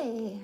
Hi.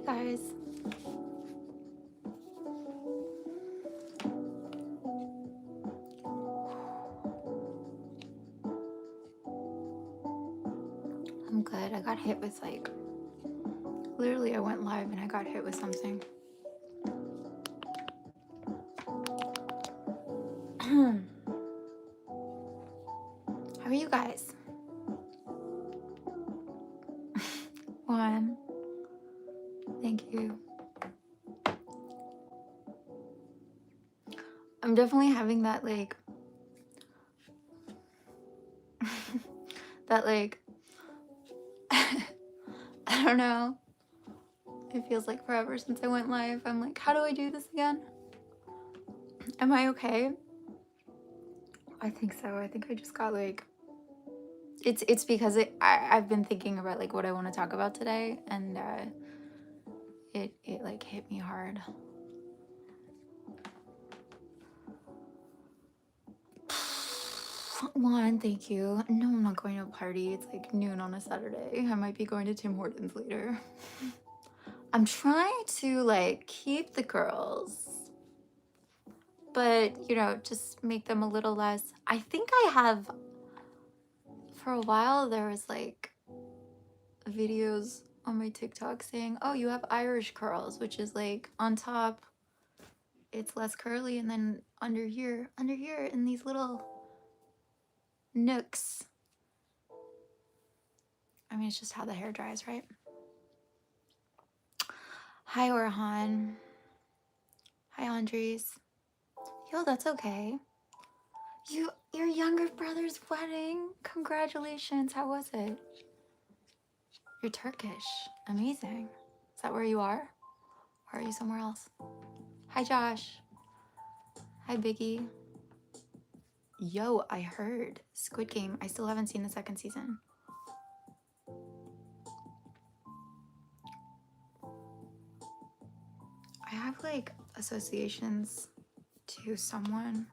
Hi, guys. I'm good. I got hit with literally I went live and I got hit with something. How are you guys? One. Thank you. I'm definitely having that that I don't know. It feels like forever since I went live. I'm like, how do I do this again? Am I okay? I think so. I think I just got it's because I've been thinking about what I want to talk about today, and it hit me hard. One, thank you. No, I'm not going to a party. It's noon on a Saturday. I might be going to Tim Hortons later. I'm trying to keep the girls, but just make them a little less. I think I have, for a while there was videos on my TikTok saying, oh, you have Irish curls, which is on top it's less curly, and then under here in these little nooks. I mean, it's just how the hair dries, right? Hi, Orhan. Hi, Andres. Yo, that's okay. Your younger brother's wedding. Congratulations. How was it? You're Turkish. Amazing. Is that where you are? Or are you somewhere else? Hi, Josh. Hi, Biggie. Yo, I heard Squid Game. I still haven't seen the second season. I have associations to someone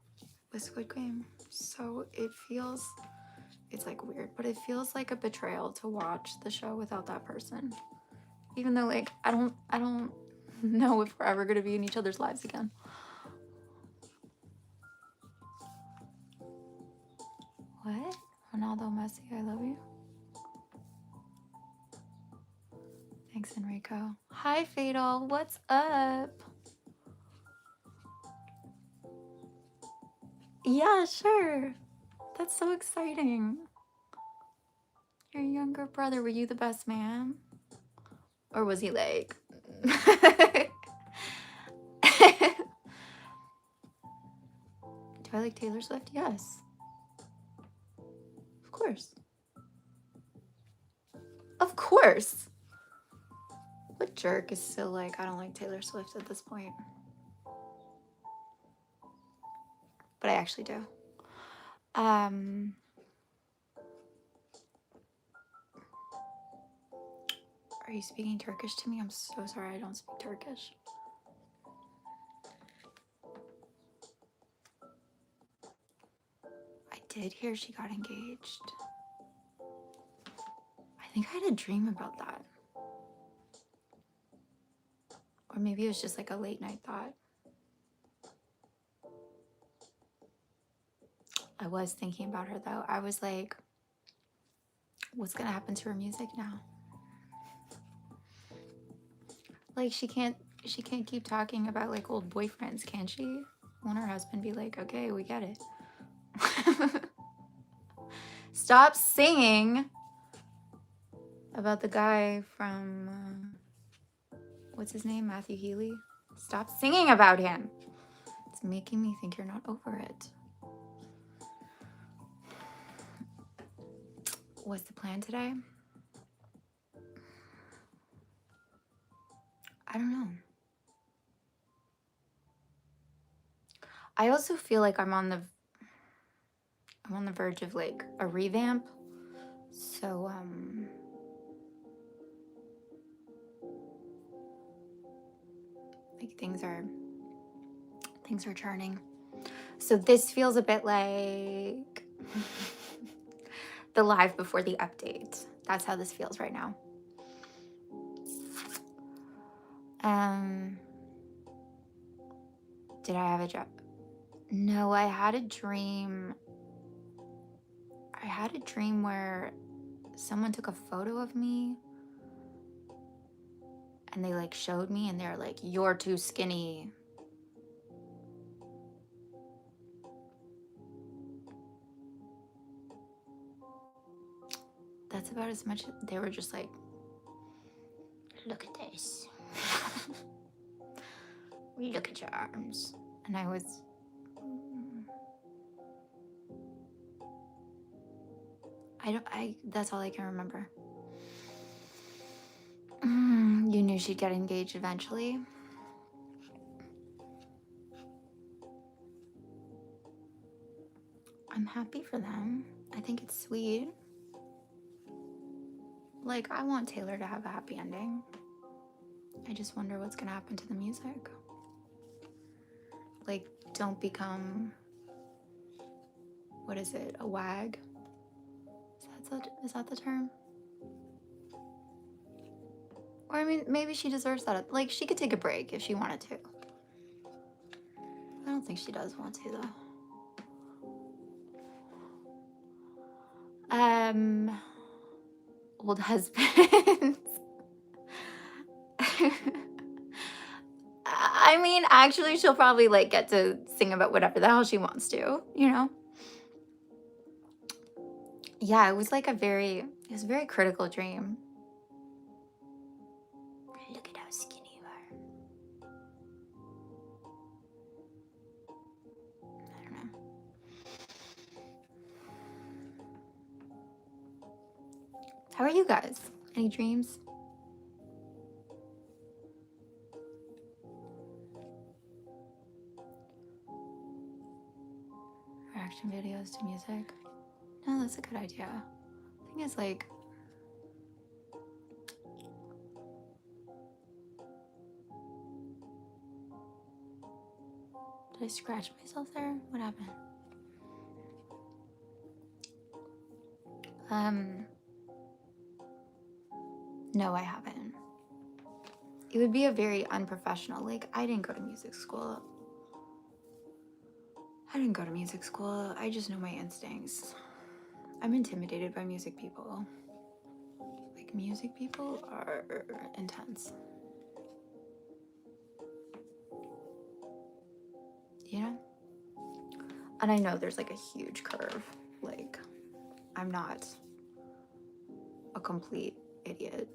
with Squid Game, so it feels, it's weird, but it feels like a betrayal to watch the show without that person, even though I don't know if we're ever gonna be in each other's lives again. What? Ronaldo, Messi, I love you. Thanks, Enrico. Hi, Fatal. What's up? Yeah, sure. That's so exciting. Your younger brother, were you the best man? Or was he I like Taylor Swift? Yes. Of course. Of course. What jerk is still like, I don't like Taylor Swift at this point? But I actually do. Are you speaking Turkish to me? I'm so sorry, I don't speak Turkish. I did hear she got engaged. I think I had a dream about that. Or maybe it was just like a late night thought. I was thinking about her though. I was like, what's gonna happen to her music now? Like she can't keep talking about like old boyfriends, can she? Won't her husband be like, okay, we get it. Stop singing about the guy from, what's his name? Matthew Healy? Stop singing about him. It's making me think you're not over it. What's the plan today? I don't know. I also feel like I'm on the verge of like a revamp. So like things are churning. So this feels a bit like the live before the update. That's how this feels right now. Did I have a job? No, I had a dream. I had a dream where someone took a photo of me and they like showed me and they're like, you're too skinny. That's about as much. They were just like, look at this. Look at your arms. And I was, that's all I can remember. You knew she'd get engaged eventually. I'm happy for them. I think it's sweet. Like, I want Taylor to have a happy ending. I just wonder what's gonna happen to the music. Like, don't become, what is it, a wag? Is that the term? Or I mean, maybe she deserves that. Like, she could take a break if she wanted to. I don't think she does want to, though. Old husbands. I mean, actually, she'll probably like get to sing about whatever the hell she wants to, you know? Yeah, it was like a very critical dream. Look at how skinny you are. I don't know. How are you guys? Any dreams? Reaction videos to music? No, that's a good idea. The thing is, like, did I scratch myself there? What happened? No, I haven't. It would be a very unprofessional, like, I didn't go to music school. I just know my instincts. I'm intimidated by music people. Like, music people are intense. You know? And I know there's like a huge curve. Like, I'm not a complete idiot.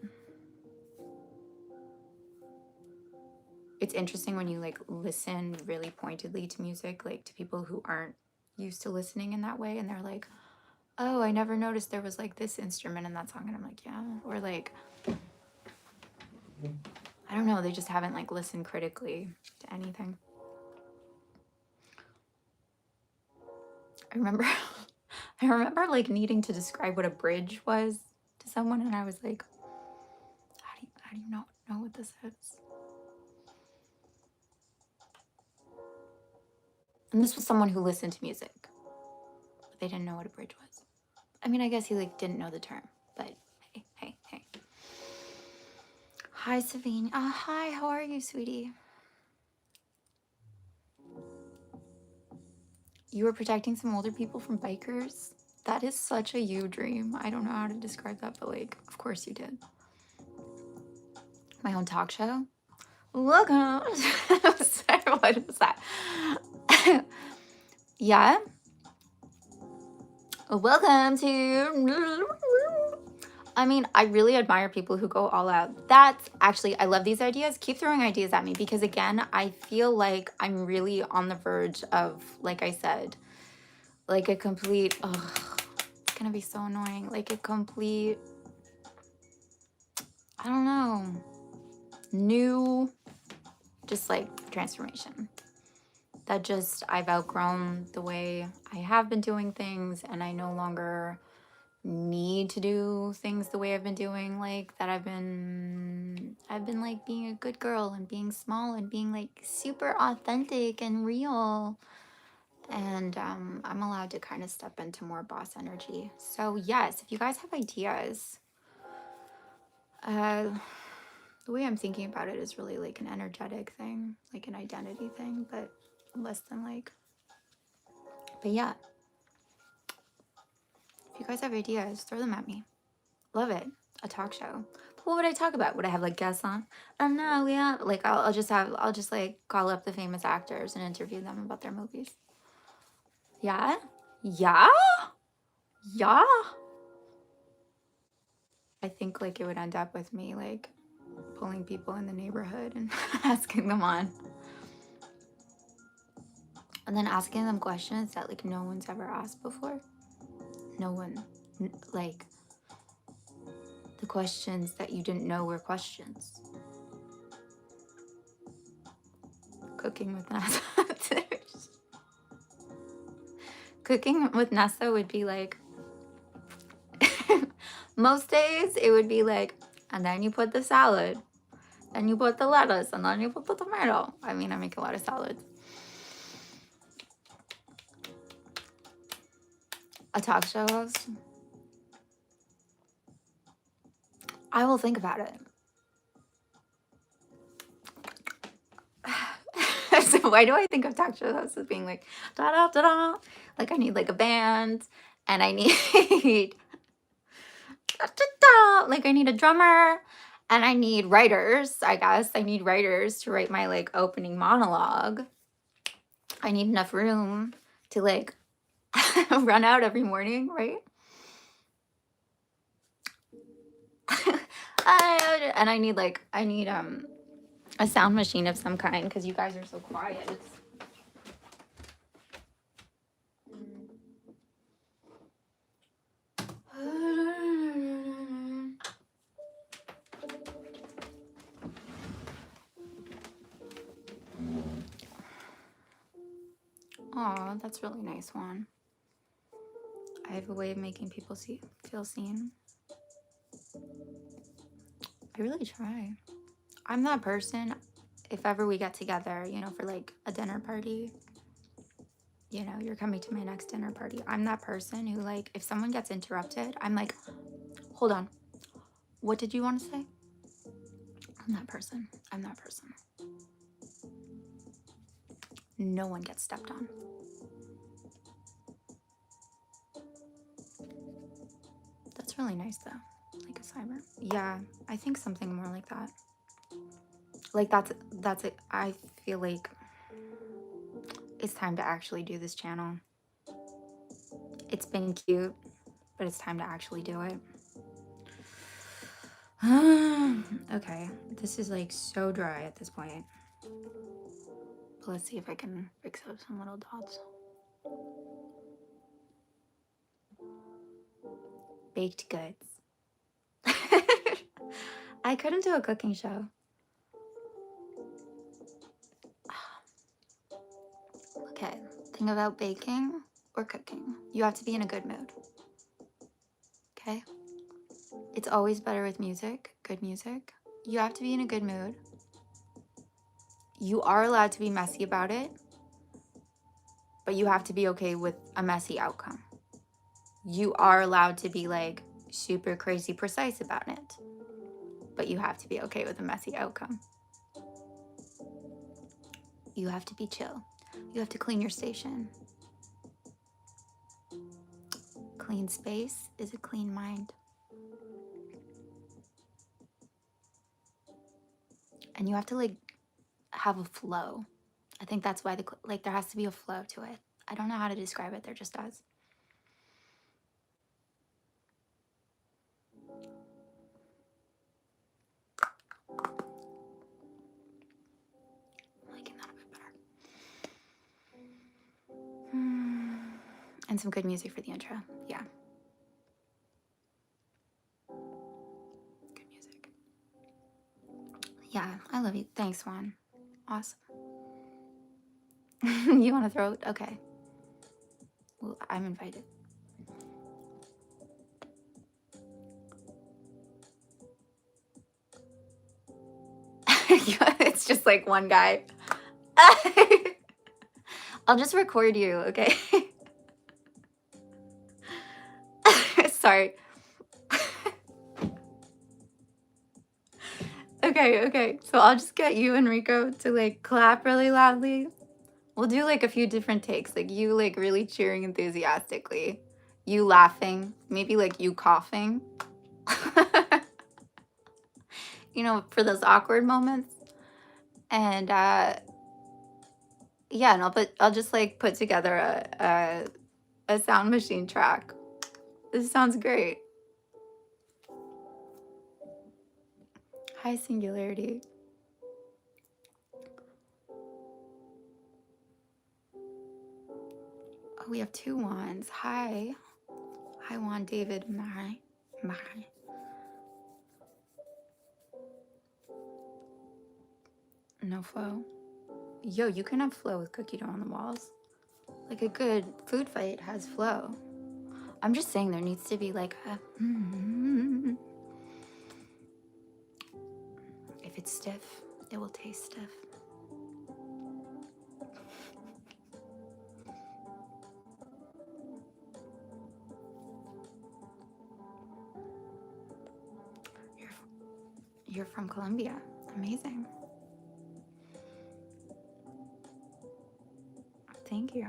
It's interesting when you like listen really pointedly to music, like to people who aren't used to listening in that way, and they're like, oh, I never noticed there was like this instrument in that song. And I'm like, yeah. Or like, I don't know, they just haven't like listened critically to anything. I remember I remember like needing to describe what a bridge was to someone, and I was like, how do you not know what this is? And this was someone who listened to music, but they didn't know what a bridge was. I mean, I guess he like didn't know the term, but hey. Hi, Savine. Hi, how are you, sweetie? You were protecting some older people from bikers? That is such a you dream. I don't know how to describe that, but like, of course you did. My own talk show? Welcome. Sorry, what was that? Yeah. Welcome to... I mean, I really admire people who go all out. That's actually, I love these ideas. Keep throwing ideas at me because again, I feel like I'm really on the verge of, like I said, like a complete, it's gonna be so annoying. Like a complete, I don't know, new, just like transformation. That just, I've outgrown the way I have been doing things, and I no longer need to do things the way I've been doing, like that I've been like being a good girl and being small and being like super authentic and real. And I'm allowed to kind of step into more boss energy. So yes, if you guys have ideas, the way I'm thinking about it is really like an energetic thing, like an identity thing, but less than like, but yeah, if you guys have ideas, throw them at me. Love it. A talk show. But what would I talk about? Would I have like guests on? Oh no, yeah. Like I'll just like call up the famous actors and interview them about their movies. Yeah? Yeah? Yeah? I think like it would end up with me like pulling people in the neighborhood and asking them on. And then asking them questions that like no one's ever asked before. No one, like the questions that you didn't know were questions. Cooking with Nessa. Cooking with Nessa would be like, most days it would be like, and then you put the salad, and you put the lettuce, and then you put the tomato. I mean, I make a lot of salads. A talk show host? I will think about it. So why do I think of talk show hosts as being like, da da da da? Like I need like a band, and I need da, da, da. Like I need a drummer, and I need writers. I guess I need writers to write my like opening monologue. I need enough room to like run out every morning, right? And I need a sound machine of some kind because you guys are so quiet. Oh, that's a really nice one. I have a way of making people feel seen. I really try. I'm that person, if ever we get together, you know, for like a dinner party, you know, you're coming to my next dinner party. I'm that person who like, if someone gets interrupted, I'm like, hold on. What did you want to say? I'm that person. I'm that person. No one gets stepped on. That's really nice though. Like a cyber. Yeah, I think something more like that. Like that's it. I feel like it's time to actually do this channel. It's been cute, but it's time to actually do it. Okay, this is like so dry at this point. But let's see if I can fix up some little dots. baked goods. I couldn't do a cooking show. Okay, thing about baking or cooking, you have to be in a good mood. Okay? It's always better with music, good music. You have to be in a good mood. You are allowed to be messy about it, but you have to be okay with a messy outcome. You are allowed to be like super crazy precise about it, but you have to be okay with a messy outcome. You have to be chill. You have to clean your station. Clean space is a clean mind. And you have to like have a flow. I think that's why there has to be a flow to it. I don't know how to describe it. There just does. I'm liking that a bit better. And some good music for the intro. Yeah. Good music. Yeah, I love you. Thanks, Juan. Awesome. You want to throw it? Okay. Well, I'm invited. It's just like one guy. I'll just record you, okay? Sorry. Okay. So I'll just get you and Rico to like clap really loudly. We'll do like a few different takes, like you like really cheering enthusiastically, you laughing, maybe like you coughing. You know, for those awkward moments. And yeah, and I'll just like put together a sound machine track. This sounds great. High singularity. Oh, we have two wands. Hi Juan, David, Mari. No flow. Yo, you can have flow with cookie dough on the walls. Like a good food fight has flow. I'm just saying there needs to be like a if it's stiff, it will taste stiff. You're from Colombia. Amazing. Thank you.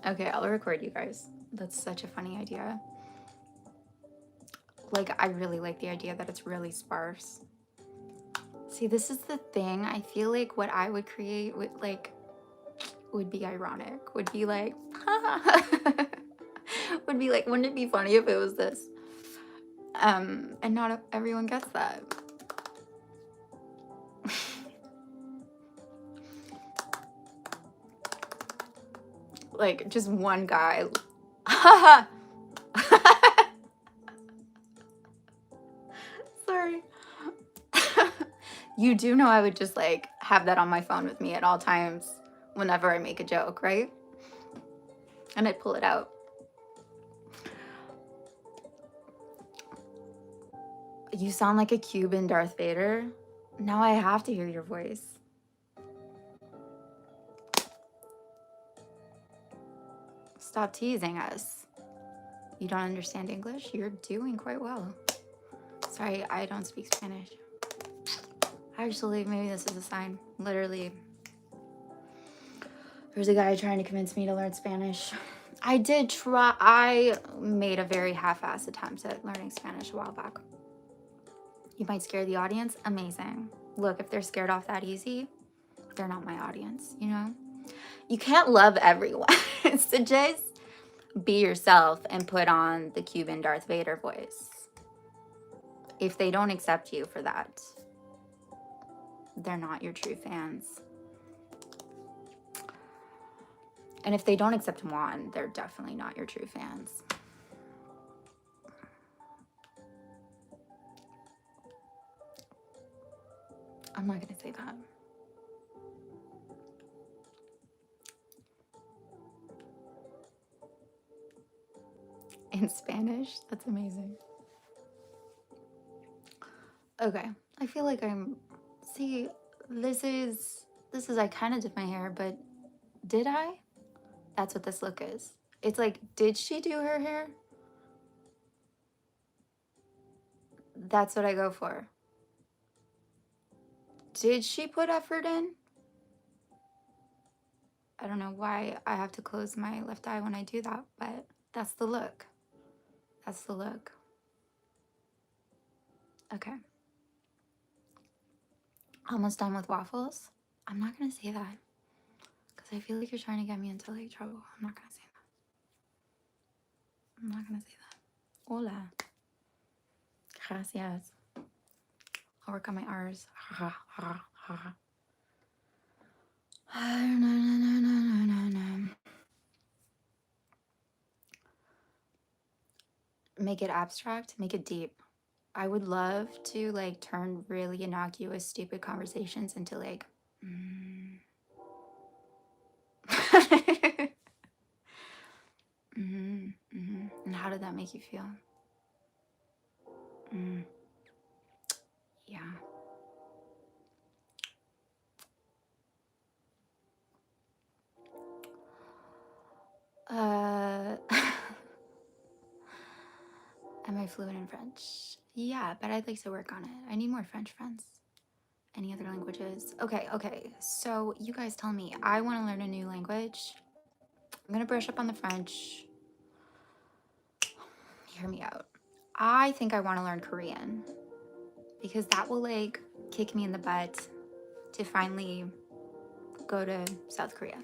Okay, I'll record you guys. That's such a funny idea. Like, I really like the idea that it's really sparse. See, this is the thing. I feel like what I would create would be ironic. Would be like, would be like, wouldn't it be funny if it was this? And not everyone gets that. Like, just one guy. Sorry. You do know I would just like have that on my phone with me at all times whenever I make a joke, right? And I'd pull it out. You sound like a Cuban Darth Vader. Now I have to hear your voice. Stop teasing us. You don't understand English? You're doing quite well. Sorry, I don't speak Spanish. Actually, maybe this is a sign. Literally, there's a guy trying to convince me to learn Spanish. I did try. I made a very half-assed attempt at learning Spanish a while back. You might scare the audience. Amazing. Look, if they're scared off that easy, they're not my audience, you know? You can't love everyone. So just be yourself and put on the Cuban Darth Vader voice. If they don't accept you for that, they're not your true fans. And if they don't accept Juan, they're definitely not your true fans. I'm not gonna say that. In Spanish? That's amazing. Okay, I feel like see, this is, I kind of did my hair, but did I? That's what this look is. It's like, did she do her hair? That's what I go for. Did she put effort in? I don't know why I have to close my left eye when I do that, but that's the look. That's the look. Okay. Almost done with waffles? I'm not gonna say that because I feel like you're trying to get me into like trouble. I'm not gonna say that. I'm not gonna say that. Hola. Gracias. I'll work on my R's. Make it abstract, make it deep. I would love to like turn really innocuous, stupid conversations into like, And how did that make you feel? Yeah. Am I fluent in French? Yeah, but I'd like to work on it. I need more French friends. Any other languages? Okay. So you guys tell me. I want to learn a new language. I'm gonna brush up on the French. Hear me out. I think I want to learn Korean because that will like kick me in the butt to finally go to South Korea.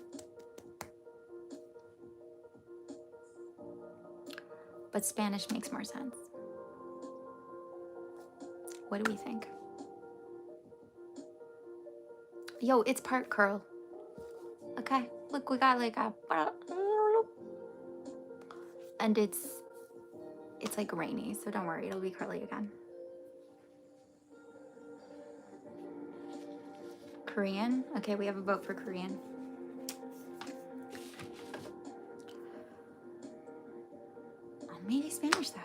But Spanish makes more sense. What do we think? Yo, it's part curl. Okay, look, we got like a, and it's like rainy, so don't worry, it'll be curly again. Korean? Okay, we have a vote for Korean. Maybe Spanish though.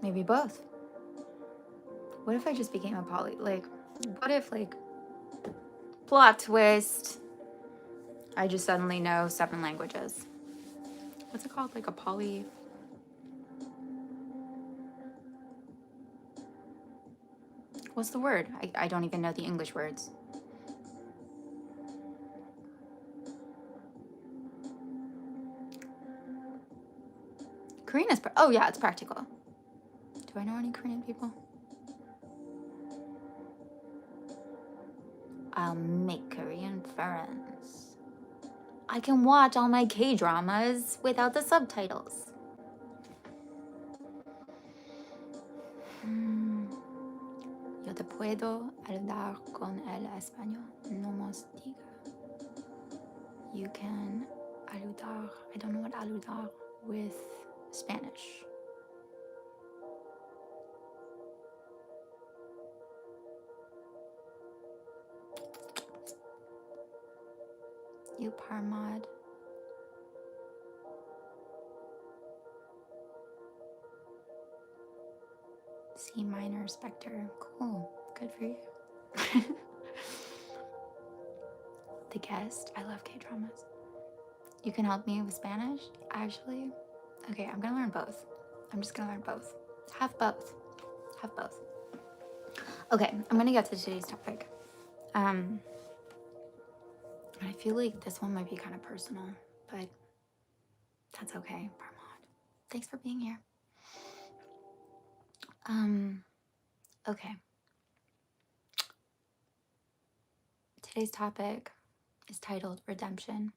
Maybe both. What if I just became a poly? Like, what if like, plot twist, I just suddenly know 7 languages. What's it called? Like a poly... What's the word? I don't even know the English words. Korean is... Oh yeah, it's practical. Do I know any Korean people? I'll make Korean friends. I can watch all my K-dramas without the subtitles. Yo te puedo ayudar con el español. No más diga. You can ayudar. I don't know what ayudar with Spanish. You parmod. C minor Spectre. Cool. Good for you. The Guest. I love K-dramas. You can help me with Spanish? Actually? Okay, I'm gonna learn both. I'm just gonna learn both. Have both. Have both. Okay, I'm gonna get to today's topic. I feel like this one might be kind of personal, but that's okay, Parmod. Thanks for being here. Okay. Today's topic is titled Redemption.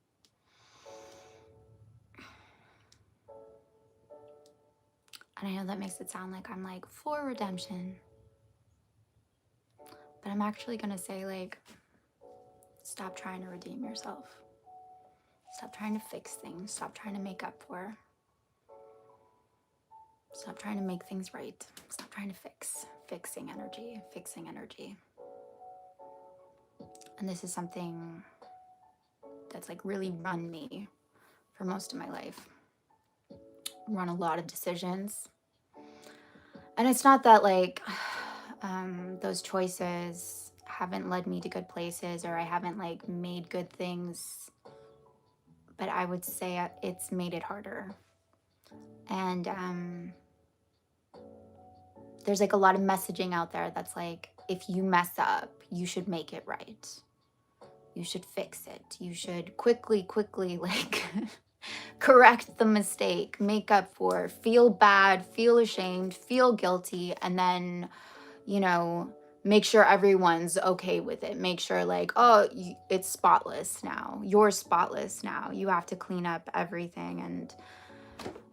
And I know that makes it sound like I'm like for redemption, but I'm actually gonna say like, stop trying to redeem yourself. Stop trying to fix things. Stop trying to make up for. Stop trying to make things right. Stop trying to fix. Fixing energy. Fixing energy. And this is something that's like really run me for most of my life. Run a lot of decisions. And it's not that like those choices haven't led me to good places or I haven't like made good things, but I would say it's made it harder. And there's like a lot of messaging out there that's like, if you mess up, you should make it right. You should fix it. You should quickly like correct the mistake, make up for it, feel bad, feel ashamed, feel guilty, and then, you know, make sure everyone's okay with it. Make sure like, oh, it's spotless now. You're spotless now. You have to clean up everything.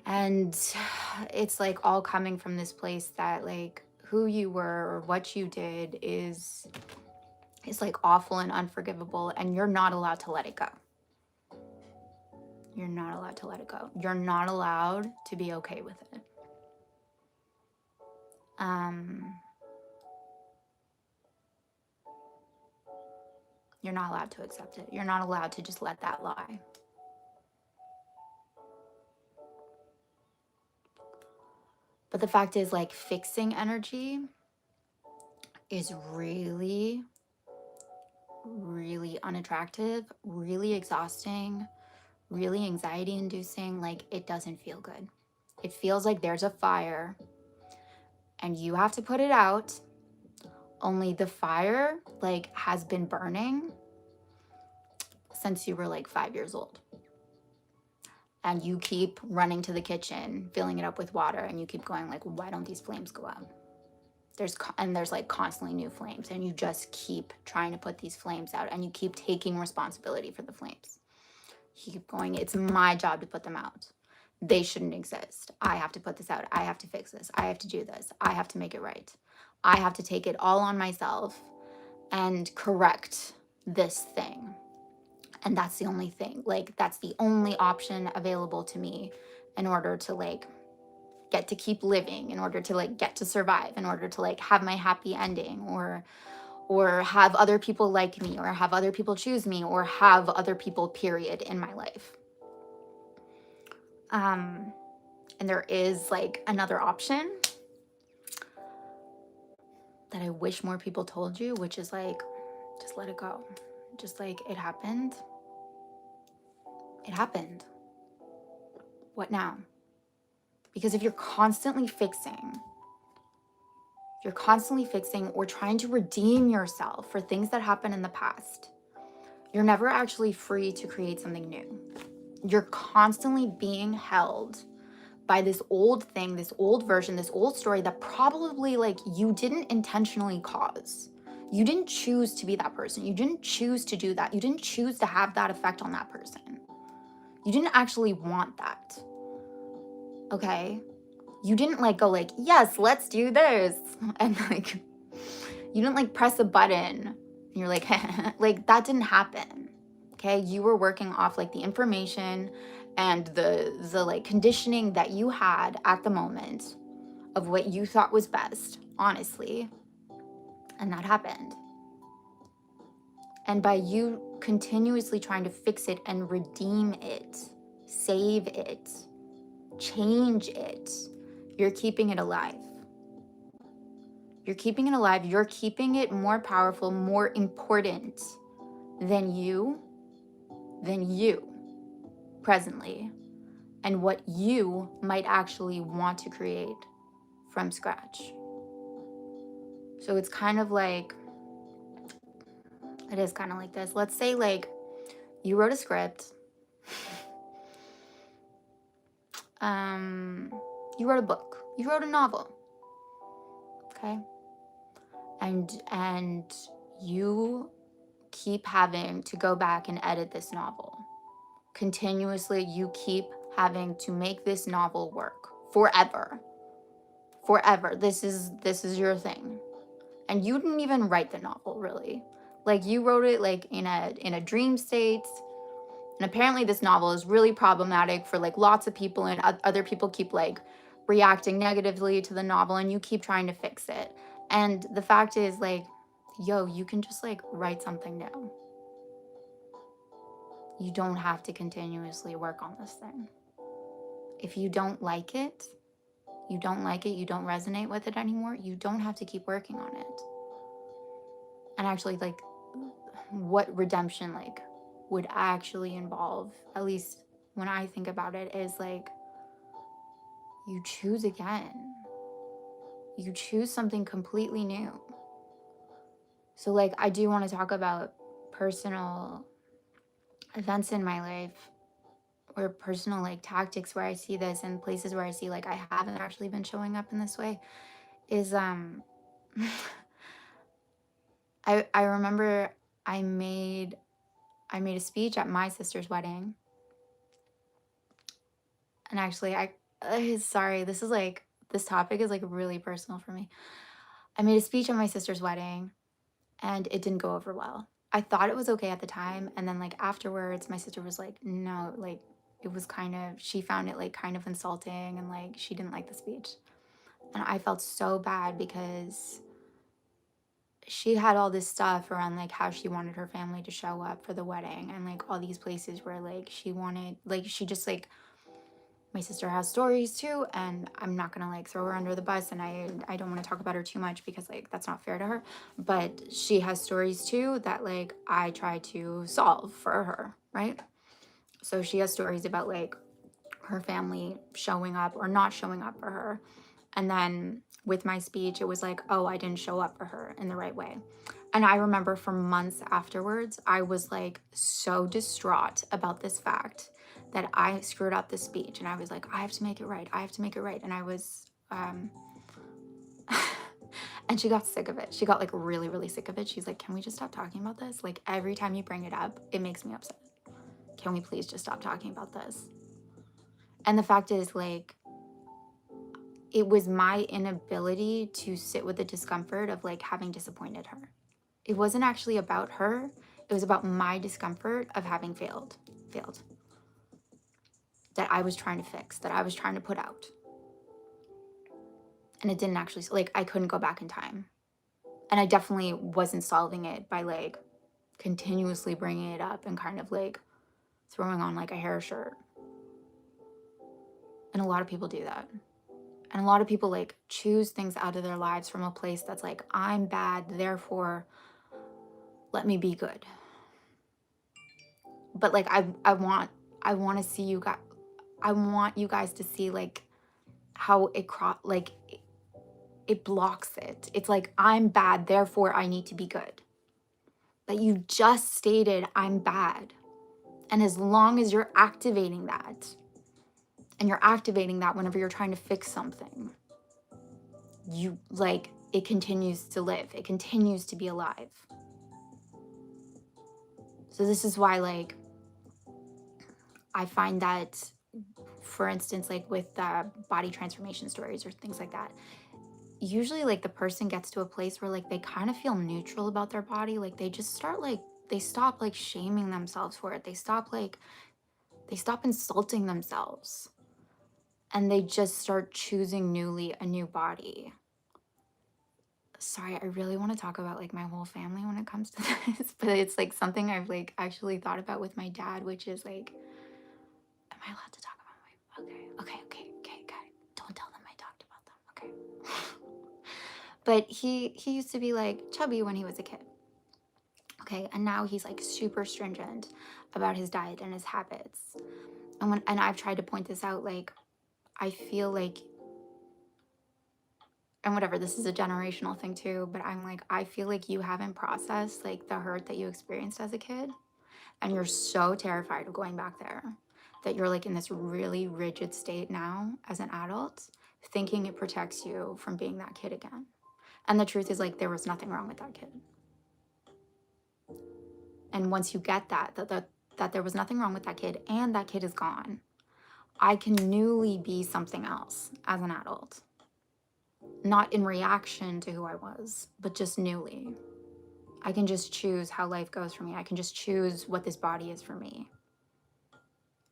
And it's like all coming from this place that like who you were or what you did is like awful and unforgivable, and you're not allowed to let it go. You're not allowed to let it go. You're not allowed to be okay with it. You're not allowed to accept it. You're not allowed to just let that lie. But the fact is, like, fixing energy is really, really unattractive, really exhausting, really anxiety inducing. Like, it doesn't feel good. It feels like there's a fire and you have to put it out. Only the fire like has been burning since you were like 5 years old. And you keep running to the kitchen, filling it up with water, and you keep going like, why don't these flames go out? There's like constantly new flames, and you just keep trying to put these flames out, and you keep taking responsibility for the flames. You keep going, it's my job to put them out. They shouldn't exist. I have to put this out. I have to fix this. I have to do this. I have to make it right. I have to take it all on myself and correct this thing. And that's the only thing. Like, that's the only option available to me in order to like get to keep living, in order to like get to survive, in order to like have my happy ending, or have other people like me, or have other people choose me, or have other people, period, in my life. And there is like another option that I wish more people told you, which is like, just let it go. Just like, it happened. It happened. What now? Because if you're constantly fixing or trying to redeem yourself for things that happened in the past, you're never actually free to create something new. You're constantly being held by this old thing, this old version, this old story that probably like you didn't intentionally cause. You didn't choose to be that person. You didn't choose to do that. You didn't choose to have that effect on that person. You didn't actually want that. Okay? You didn't like go like, yes, let's do this. And like, you didn't like press a button and you're like, like that didn't happen. Okay? You were working off like the information and the like conditioning that you had at the moment of what you thought was best, honestly. And that happened. And by you continuously trying to fix it and redeem it, save it, change it, you're keeping it alive. You're keeping it alive. You're keeping it more powerful, more important than you presently, and what you might actually want to create from scratch. So it's kind of like, it is kind of like this. Let's say like you wrote a script. You wrote a book. You wrote a novel. Okay? And you keep having to go back and edit this novel. Continuously, you keep having to make this novel work forever. Forever. This is your thing. And you didn't even write the novel, really. Like, you wrote it like in a dream state. And apparently this novel is really problematic for like lots of people, and other people keep like reacting negatively to the novel, and you keep trying to fix it. And the fact is, like, yo, you can just like write something new. You don't have to continuously work on this thing. If you don't like it, you don't like it, you don't resonate with it anymore, you don't have to keep working on it. And actually, like, what redemption like would actually involve, at least when I think about it, is like you choose again. You choose something completely new. So like I do want to talk about personal events in my life, or personal like tactics where I see this, and places where I see like I haven't actually been showing up in this way is I remember I made a speech at my sister's wedding. And actually sorry, this topic is like really personal for me. I made a speech at my sister's wedding and it didn't go over well. I thought it was okay at the time, and then like afterwards my sister was like, "No, like it was kind of, she found it like kind of insulting, and like she didn't like the speech." And I felt so bad because she had all this stuff around like how she wanted her family to show up for the wedding, and like all these places where like she wanted, like she just like, my sister has stories too, and I'm not gonna like throw her under the bus, and I don't want to talk about her too much because like that's not fair to her, but she has stories too that like I try to solve for her, right? So she has stories about like her family showing up or not showing up for her. And then with my speech, it was like, oh, I didn't show up for her in the right way. And I remember for months afterwards, I was like so distraught about this fact that I screwed up the speech. And I was like, I have to make it right. I have to make it right. And I was, and she got sick of it. She got like really, really sick of it. She's like, can we just stop talking about this? Like every time you bring it up, it makes me upset. Can we please just stop talking about this? And the fact is, like, it was my inability to sit with the discomfort of like having disappointed her. It wasn't actually about her. It was about my discomfort of having failed, that I was trying to fix, that I was trying to put out. And it didn't actually, like, I couldn't go back in time. And I definitely wasn't solving it by like continuously bringing it up and kind of like throwing on like a hair shirt. And a lot of people do that. And a lot of people like choose things out of their lives from a place that's like, I'm bad, therefore let me be good. But like I want to see you guys, I want you guys to see like how it blocks it. It's like, I'm bad, therefore I need to be good. But you just stated I'm bad. And as long as you're activating that, and you're activating that whenever you're trying to fix something, you like, it continues to live. It continues to be alive. So this is why like I find that, for instance, like with body transformation stories or things like that, usually like the person gets to a place where like they kind of feel neutral about their body. Like they just start like, they stop like shaming themselves for it. They stop insulting themselves, and they just start choosing newly a new body. Sorry, I really want to talk about like my whole family when it comes to this, but it's like something I've like actually thought about with my dad, which is like, am I allowed to talk about my, okay, guy. Don't tell them I talked about them, okay? But he used to be like chubby when he was a kid. Okay, and now he's like super stringent about his diet and his habits. And I've tried to point this out, like I feel like, and whatever, this is a generational thing too, but I'm like, I feel like you haven't processed like the hurt that you experienced as a kid, and you're so terrified of going back there that you're like in this really rigid state now as an adult, thinking it protects you from being that kid again. And the truth is like there was nothing wrong with that kid. And once you get that there was nothing wrong with that kid and that kid is gone, I can newly be something else as an adult. Not in reaction to who I was, but just newly. I can just choose how life goes for me. I can just choose what this body is for me.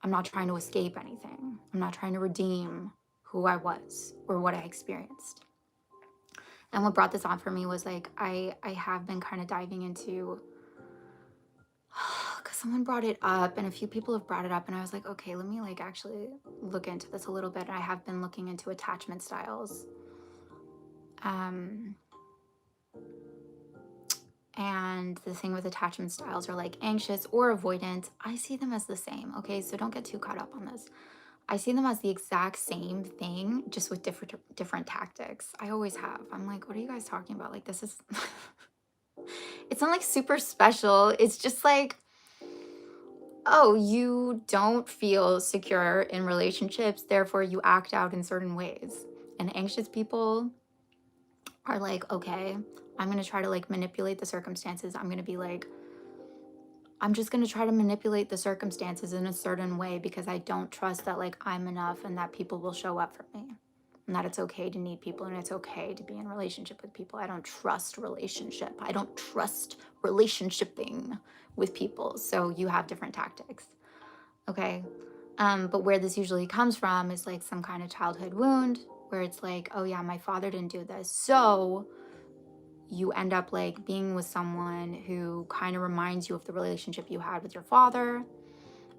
I'm not trying to escape anything. I'm not trying to redeem who I was or what I experienced. And what brought this on for me was like, I have been kind of diving into, because someone brought it up and a few people have brought it up, and I was like, okay, let me like actually look into this a little bit. I have been looking into attachment styles. And the thing with attachment styles are like anxious or avoidant. I see them as the same, okay? So don't get too caught up on this. I see them as the exact same thing, just with different tactics. I always have. I'm like, what are you guys talking about? Like, this is, it's not like super special. It's just like, oh, you don't feel secure in relationships, therefore you act out in certain ways. And anxious people are like, okay, I'm going to try to like manipulate the circumstances. I'm going to be like, I'm just going to try to manipulate the circumstances in a certain way because I don't trust that like I'm enough and that people will show up for me. And that it's okay to need people and it's okay to be in relationship with people. I don't trust relationship. I don't trust relationshiping with people. So you have different tactics. Okay. But where this usually comes from is like some kind of childhood wound where it's like, oh yeah, my father didn't do this. So you end up like being with someone who kind of reminds you of the relationship you had with your father.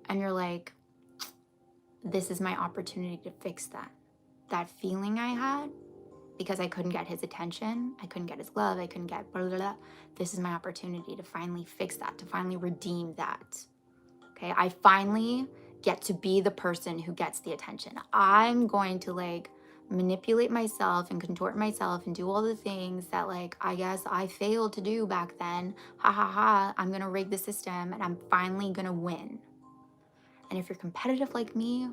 And you're like, this is my opportunity to fix that. That feeling I had because I couldn't get his attention. I couldn't get his love. I couldn't get blah, blah, blah. This is my opportunity to finally fix that, to finally redeem that. Okay, I finally get to be the person who gets the attention. I'm going to like manipulate myself and contort myself and do all the things that like I guess I failed to do back then. Ha ha ha, I'm gonna rig the system and I'm finally gonna win. And if you're competitive like me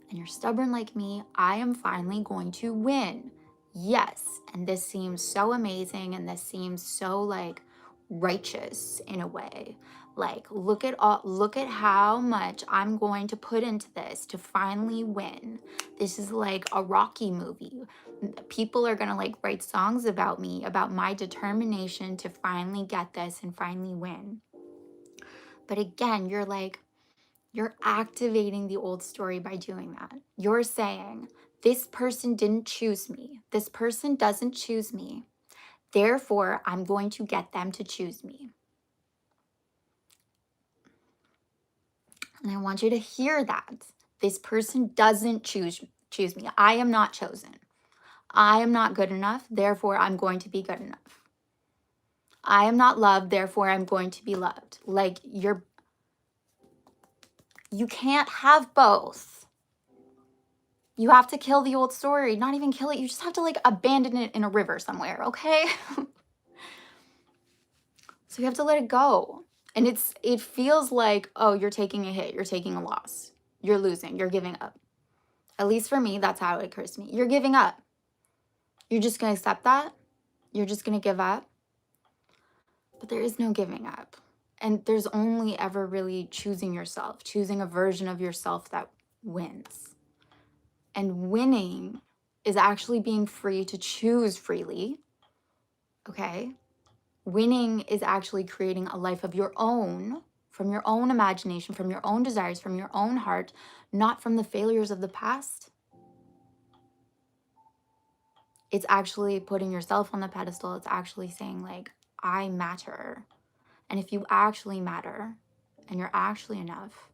and you're stubborn like me, I am finally going to win. Yes, and this seems so amazing and this seems so like righteous in a way. Like look at how much I'm going to put into this to finally win. This is like a Rocky movie. People are going to like write songs about me, about my determination to finally get this and finally win. But again, you're activating the old story by doing that. You're saying, this person didn't choose me. This person doesn't choose me. Therefore, I'm going to get them to choose me. And I want you to hear that. This person doesn't choose me. I am not chosen. I am not good enough. Therefore, I'm going to be good enough. I am not loved. Therefore, I'm going to be loved. Like you can't have both. You have to kill the old story. Not even kill it. You just have to like abandon it in a river somewhere, okay? So you have to let it go. And it feels like, oh, you're taking a hit. You're taking a loss. You're losing. You're giving up. At least for me, that's how it occurs to me. You're giving up. You're just going to accept that. You're just going to give up. But there is no giving up. And there's only ever really choosing yourself, choosing a version of yourself that wins. And winning is actually being free to choose freely. Okay? Winning is actually creating a life of your own, from your own imagination, from your own desires, from your own heart, not from the failures of the past. It's actually putting yourself on the pedestal. It's actually saying like, I matter. And if you actually matter and you're actually enough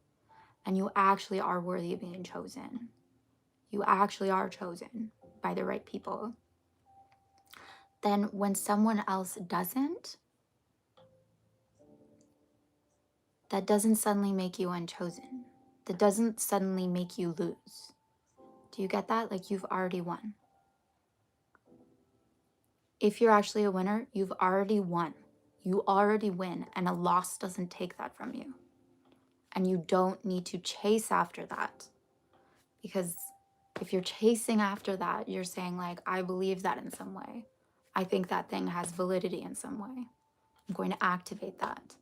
and you actually are worthy of being chosen, you actually are chosen by the right people, then when someone else doesn't, that doesn't suddenly make you unchosen. That doesn't suddenly make you lose. Do you get that? Like you've already won. If you're actually a winner, you've already won. You already win, and a loss doesn't take that from you. And you don't need to chase after that. Because if you're chasing after that, you're saying like, I believe that in some way. I think that thing has validity in some way. I'm going to activate that.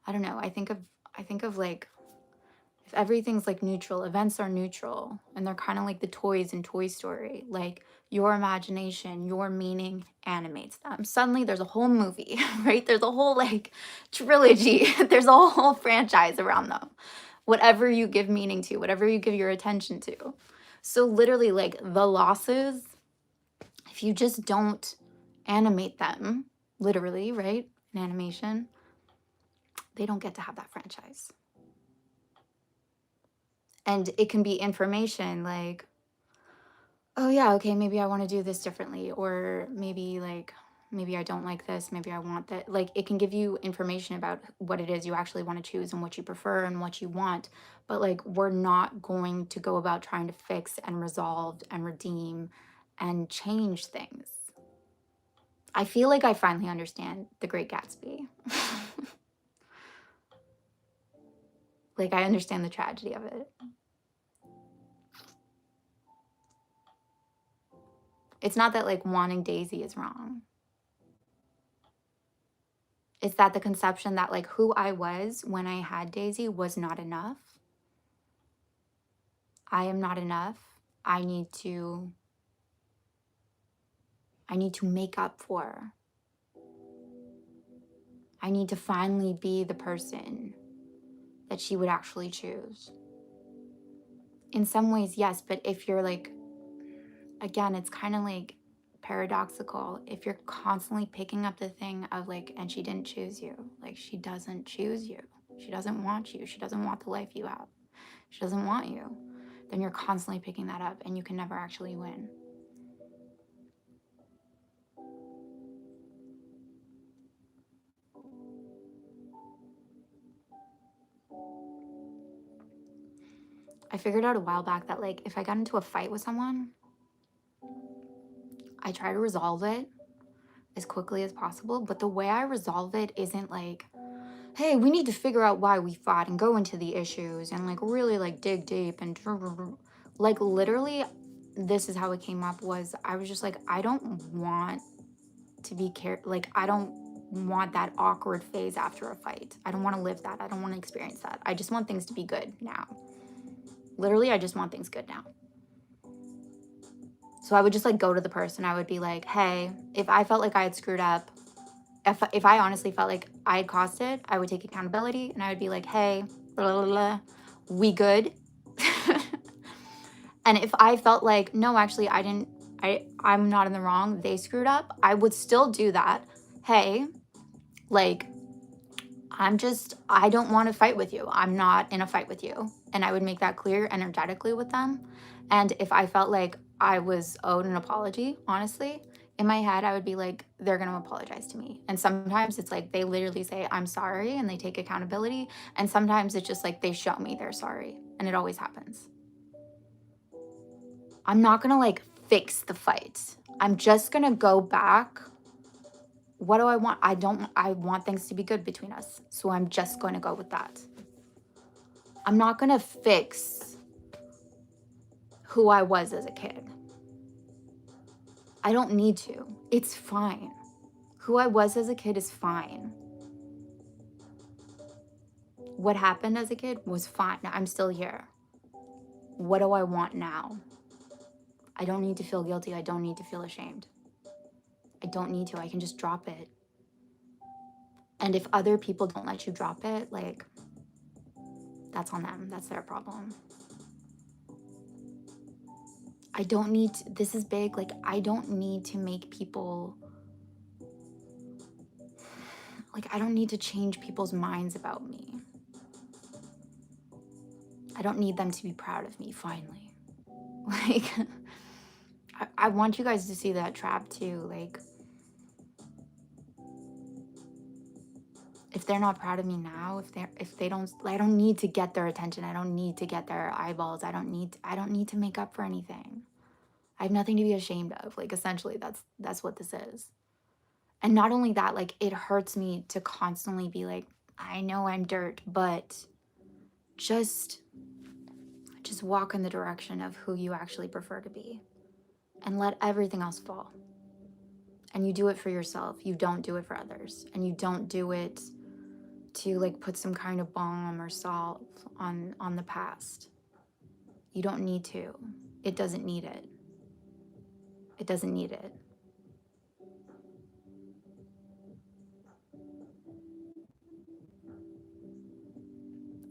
I don't know. I think of like, if everything's like neutral, events are neutral, and they're kind of like the toys in Toy Story. Like your imagination, your meaning animates them. Suddenly there's a whole movie, right? There's a whole like trilogy. There's a whole franchise around them. whatever you give meaning to, whatever you give your attention to. So literally, like, the losses, if you just don't animate them, literally, right? In animation, they don't get to have that franchise. And it can be information like, oh yeah, okay, maybe I want to do this differently, or maybe maybe I don't like this, maybe I want that. Like, it can give you information about what it is you actually want to choose and what you prefer and what you want. But like, we're not going to go about trying to fix and resolve and redeem and change things. I feel like I finally understand The Great Gatsby. Like, I understand the tragedy of it. It's not that like wanting Daisy is wrong. It's that the conception that like who I was when I had Daisy was not enough. I am not enough. I need to make up for. I need to finally be the person that she would actually choose. In some ways, yes, but if you're like, again, it's kind of like paradoxical. If you're constantly picking up the thing of like, and she didn't choose you, like she doesn't choose you. She doesn't want you. She doesn't want the life you have. She doesn't want you. Then you're constantly picking that up and you can never actually win. I figured out a while back that like if I got into a fight with someone, I try to resolve it as quickly as possible. But the way I resolve it isn't like, hey, we need to figure out why we fought and go into the issues and like really like dig deep and like literally this is how it came up was I was just like, I don't want to be like I don't want that awkward phase after a fight. I don't want to live that. I don't want to experience that. I just want things to be good now. Literally, I just want things good now. So I would just like go to the person. I would be like, hey, if I felt like I had screwed up, if I honestly felt like I had caused it, I would take accountability and I would be like, hey, blah, blah, blah, we good? And if I felt like, no, actually, I'm not in the wrong, they screwed up, I would still do that. Hey, like, I don't want to fight with you. I'm not in a fight with you. And I would make that clear energetically with them. And if I felt like I was owed an apology, honestly, in my head, I would be like, they're going to apologize to me. And sometimes it's like they literally say, I'm sorry, and they take accountability. And sometimes it's just like they show me they're sorry. And it always happens. I'm not going to like fix the fight. I'm just going to go back. What do I want? I want things to be good between us. So I'm just going to go with that. I'm not going to fix who I was as a kid. I don't need to. It's fine. Who I was as a kid is fine. What happened as a kid was fine. I'm still here. What do I want now? I don't need to feel guilty. I don't need to feel ashamed. I don't need to. I can just drop it. And if other people don't let you drop it, like, that's on them. That's their problem. I don't need to, this is big. Like, I don't need to make people, like, I don't need to change people's minds about me. I don't need them to be proud of me, finally. Like, I want you guys to see that trap too. Like, if they're not proud of me now, if they don't, I don't need to get their attention. I don't need to get their eyeballs. I don't need to make up for anything. I have nothing to be ashamed of. Like, essentially, that's what this is. And not only that, like, it hurts me to constantly be like, I know I'm dirt, but just walk in the direction of who you actually prefer to be and let everything else fall. And you do it for yourself. You don't do it for others. And you don't do it to like put some kind of balm or salt on the past. You don't need to. It doesn't need it. It doesn't need it.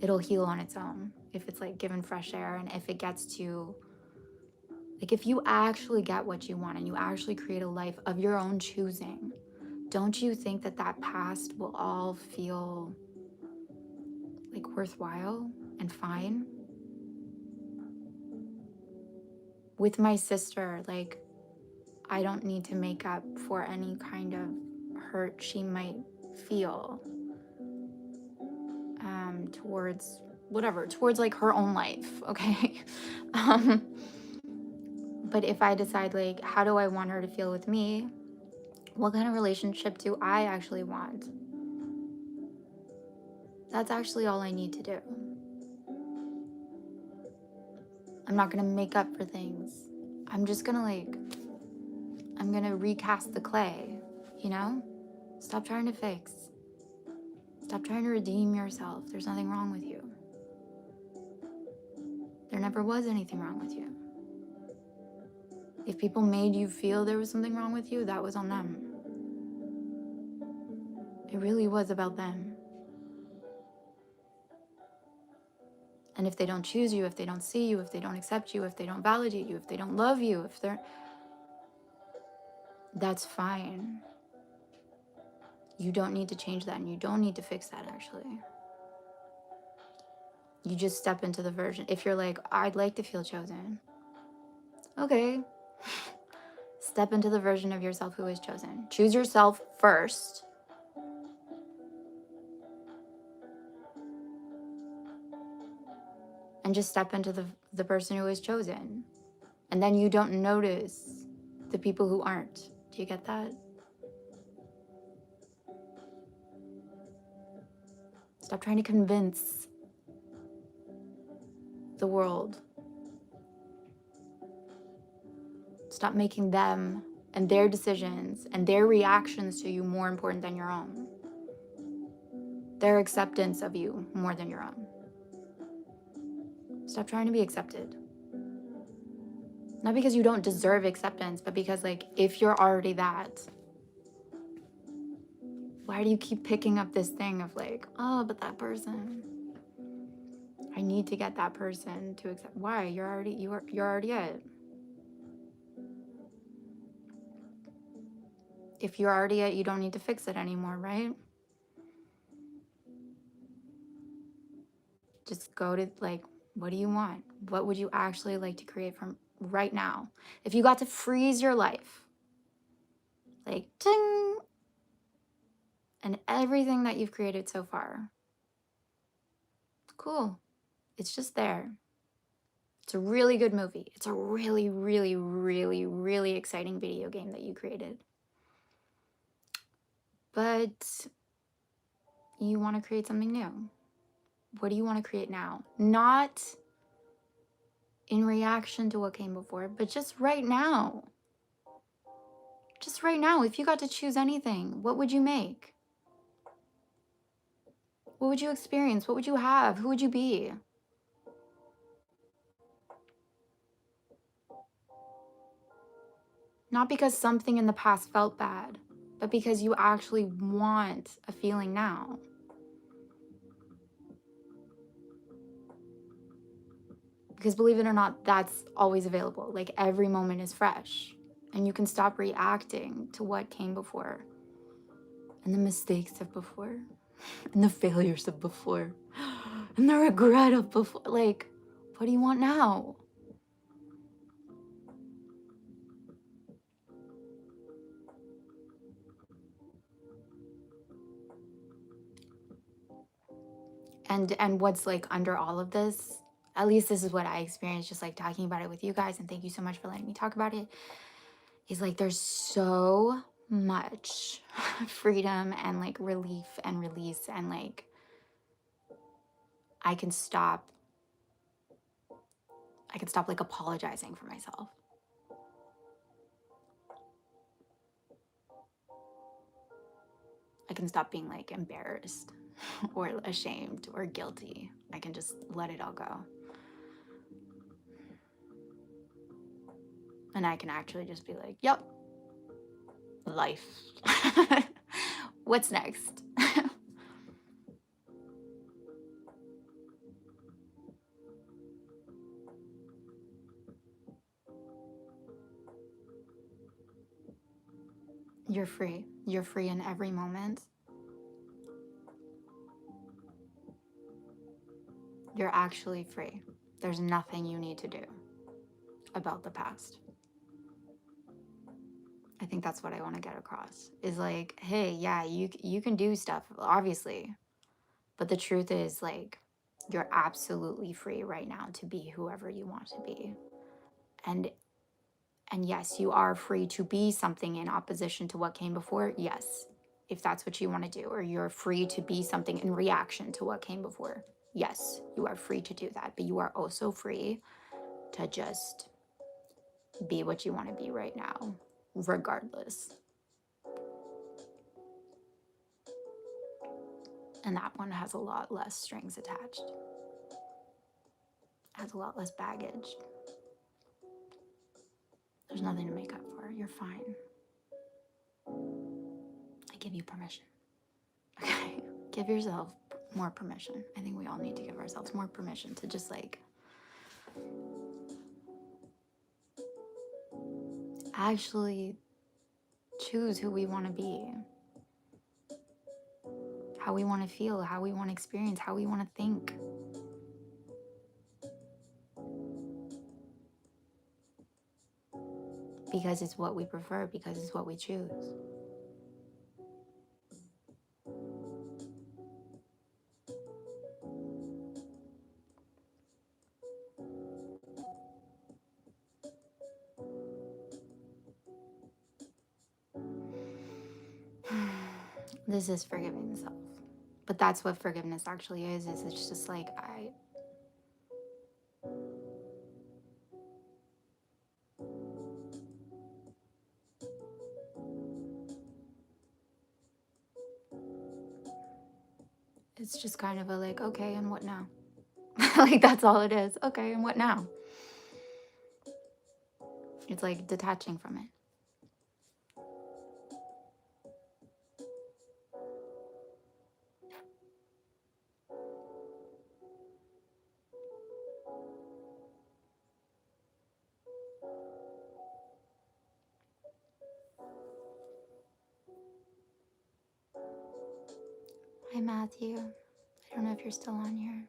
it'll heal on its own if it's like given fresh air, and if it gets to, like, if you actually get what you want and you actually create a life of your own choosing, don't you think that that past will all feel like worthwhile and fine? With my sister, like, I don't need to make up for any kind of hurt she might feel towards whatever, towards like her own life, okay? um, but if I decide, like, how do I want her to feel with me? What kind of relationship do I actually want? That's actually all I need to do. I'm not gonna make up for things. I'm just gonna I'm gonna recast the clay, you know? Stop trying to fix. Stop trying to redeem yourself. There's nothing wrong with you. There never was anything wrong with you. If people made you feel there was something wrong with you, that was on them. It really was about them. And if they don't choose you, if they don't see you, if they don't accept you, if they don't validate you, if they don't love you, that's fine. You don't need to change that, and you don't need to fix that, actually. You just step into the version. If you're like, I'd like to feel chosen. Okay. Step into the version of yourself who is chosen. Choose yourself first. And just step into the person who is chosen. And then you don't notice the people who aren't. Do you get that? Stop trying to convince the world. Stop making them and their decisions and their reactions to you more important than your own. Their acceptance of you more than your own. Stop trying to be accepted. Not because you don't deserve acceptance, but because, like, if you're already that, why do you keep picking up this thing of like, oh, but that person, I need to get that person to accept? Why? You're already it. If you're already it, you don't need to fix it anymore, right? Just go to, like, what do you want? What would you actually like to create from right now? If you got to freeze your life, like, ding, and everything that you've created so far, cool. It's just there. It's a really good movie. It's a really, really, really, really exciting video game that you created. But you want to create something new. What do you want to create now? Not in reaction to what came before, but just right now. Just right now, if you got to choose anything, what would you make? What would you experience? What would you have? Who would you be? Not because something in the past felt bad, but because you actually want a feeling now. Because believe it or not, that's always available. Like, every moment is fresh. And you can stop reacting to what came before. And the mistakes of before. And the failures of before. And the regret of before. Like, what do you want now? And what's, like, under all of this, at least this is what I experienced just, like, talking about it with you guys, and thank you so much for letting me talk about it, is, like, there's so much freedom and, like, relief and release, and, like, I can stop like apologizing for myself. I can stop being like embarrassed or ashamed or guilty. I can just let it all go. And I can actually just be like, yep, life. What's next? You're free. You're free in every moment. You're actually free. There's nothing you need to do about the past. I think that's what I want to get across. Is like, hey, yeah, you can do stuff, obviously. But the truth is, like, you're absolutely free right now to be whoever you want to be. And yes, you are free to be something in opposition to what came before. Yes, if that's what you want to do, or you're free to be something in reaction to what came before. Yes, you are free to do that, but you are also free to just be what you want to be right now, regardless. And that one has a lot less strings attached, has a lot less baggage. There's nothing to make up for. You're fine. I give you permission. Okay? Give yourself more permission. I think we all need to give ourselves more permission to just like actually choose who we want to be, how we want to feel, how we want to experience, how we want to think. Because it's what we prefer, because it's what we choose. This is forgiving self. But that's what forgiveness actually is it's just like it's just kind of a like, okay, and what now? Like that's all it is. Okay, and what now? It's like detaching from it. Hi, Matthew. I don't know if you're still on here.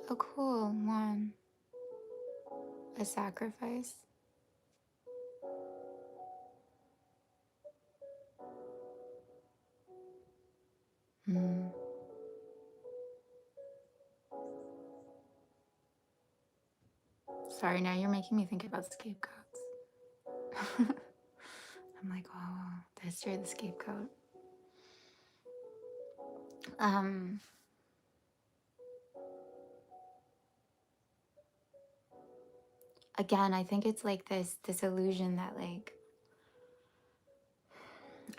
Oh, cool. One. A sacrifice. Mm. Sorry, now you're making me think about scapegoats. I'm like, oh, the history of the scapegoat. Again, I think it's like this illusion that like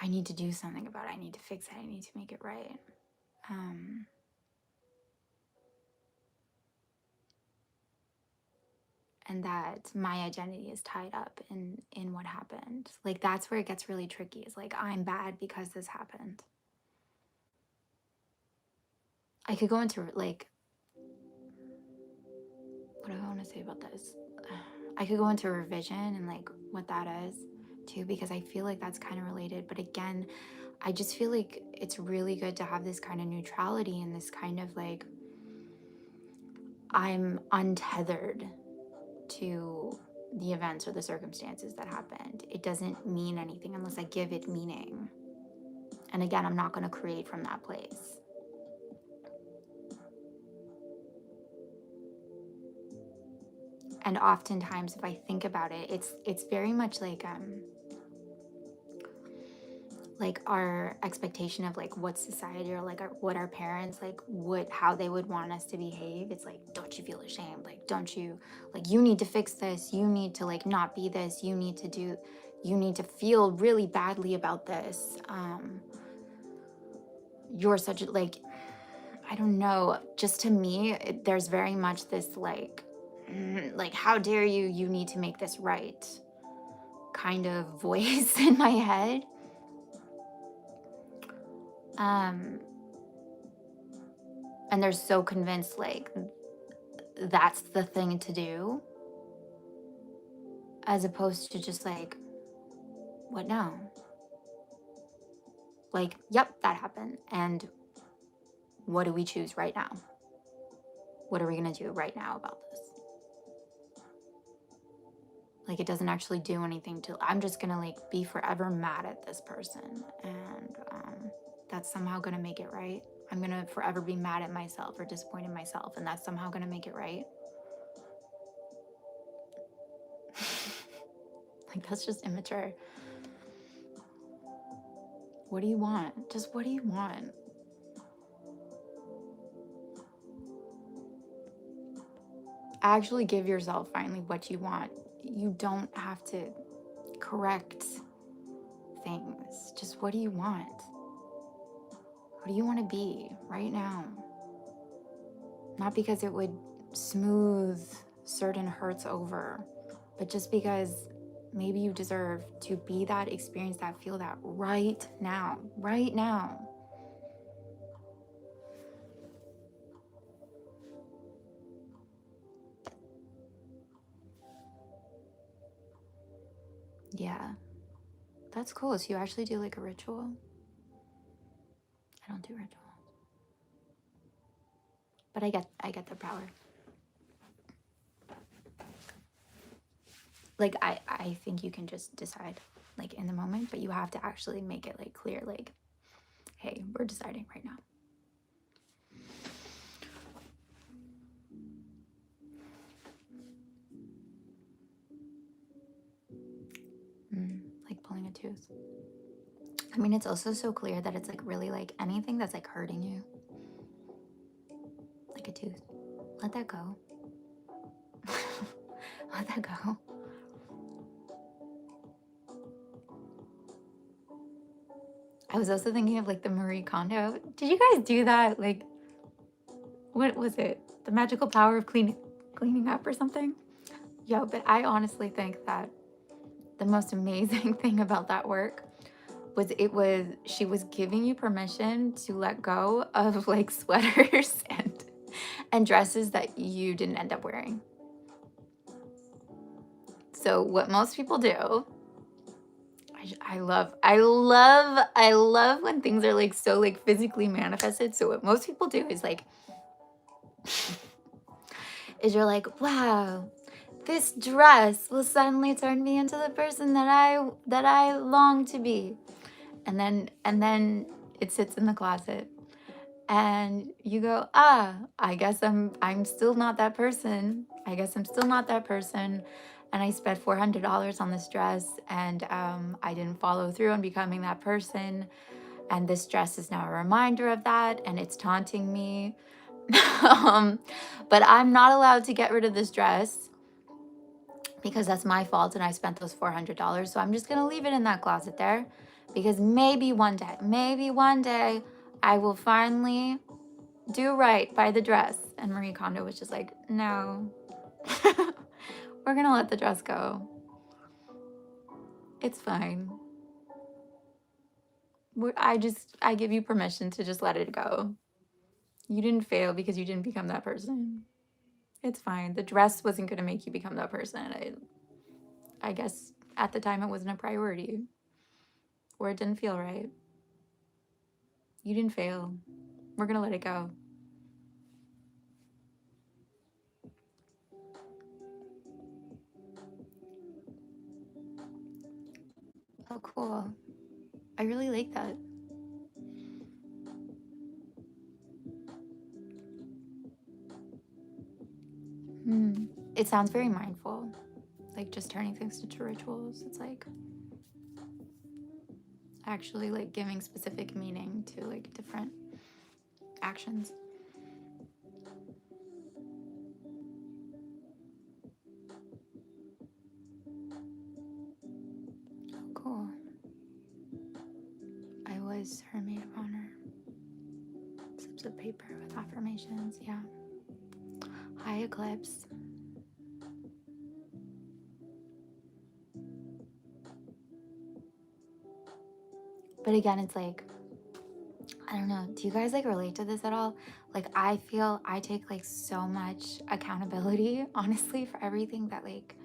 I need to do something about it. I need to fix it. I need to make it right. And that my identity is tied up in what happened. Like that's where it gets really tricky. It's like I'm bad because this happened. I could go into like what do I want to say about this? I could go into revision and like what that is too, because I feel like that's kind of related. But again, I just feel like it's really good to have this kind of neutrality and this kind of like I'm untethered to the events or the circumstances that happened. It doesn't mean anything unless I give it meaning. And again, I'm not going to create from that place. And oftentimes, if I think about it, it's very much like our expectation of like what society or like what our parents like would how they would want us to behave. It's like, don't you feel ashamed? Like, don't you like you need to fix this? You need to like not be this. You need to feel really badly about this. You're such a like I don't know. Just to me, there's very much this like how dare you? You need to make this right kind of voice in my head. And they're so convinced like that's the thing to do, as opposed to just like, what now? Like, yep, that happened. And what do we choose right now? What are we going to do right now about this? Like, it doesn't actually do anything to, I'm just going to like be forever mad at this person. And that's somehow going to make it right. I'm going to forever be mad at myself or disappointed in myself. And that's somehow going to make it right. Like, that's just immature. What do you want? Just what do you want? Actually give yourself finally what you want. You don't have to correct things. Just what do you want? What do you want to be right now? Not because it would smooth certain hurts over, but just because maybe you deserve to be that, experience that, feel that right now. Right now. Yeah. That's cool. So you actually do like a ritual? I don't do rituals. But I get the power. Like I think you can just decide like in the moment, but you have to actually make it like clear, like, hey, we're deciding right now. Like pulling a tooth. I mean, it's also so clear that it's like really like anything that's like hurting you. Like a tooth. Let that go. Let that go. I was also thinking of like the Marie Kondo. Did you guys do that? Like, what was it? The magical power of cleaning up or something? Yo, but I honestly think that the most amazing thing about that work was she was giving you permission to let go of like sweaters and dresses that you didn't end up wearing. So what most people do, I love when things are like so like physically manifested. So what most people do is like, is you're like, wow, this dress will suddenly turn me into the person that I long to be. And then it sits in the closet. And you go, I guess I'm still not that person. I guess I'm still not that person. And I spent $400 on this dress, and I didn't follow through on becoming that person. And this dress is now a reminder of that, and it's taunting me. But I'm not allowed to get rid of this dress because that's my fault, and I spent those $400. So I'm just gonna leave it in that closet there, because maybe one day, I will finally do right by the dress. And Marie Kondo was just like, no, we're gonna let the dress go. It's fine. I give you permission to just let it go. You didn't fail because you didn't become that person. It's fine. The dress wasn't gonna make you become that person. I guess at the time it wasn't a priority, or it didn't feel right. You didn't fail. We're gonna let it go. Oh, cool. I really like that. It sounds very mindful, like just turning things into rituals. It's like actually like giving specific meaning to like different actions. Oh, cool. I was her maid of honor. Slips of paper with affirmations. Yeah. High eclipse. But again, it's like, I don't know. Do you guys like relate to this at all? Like, I feel I take like so much accountability, honestly, for everything that like,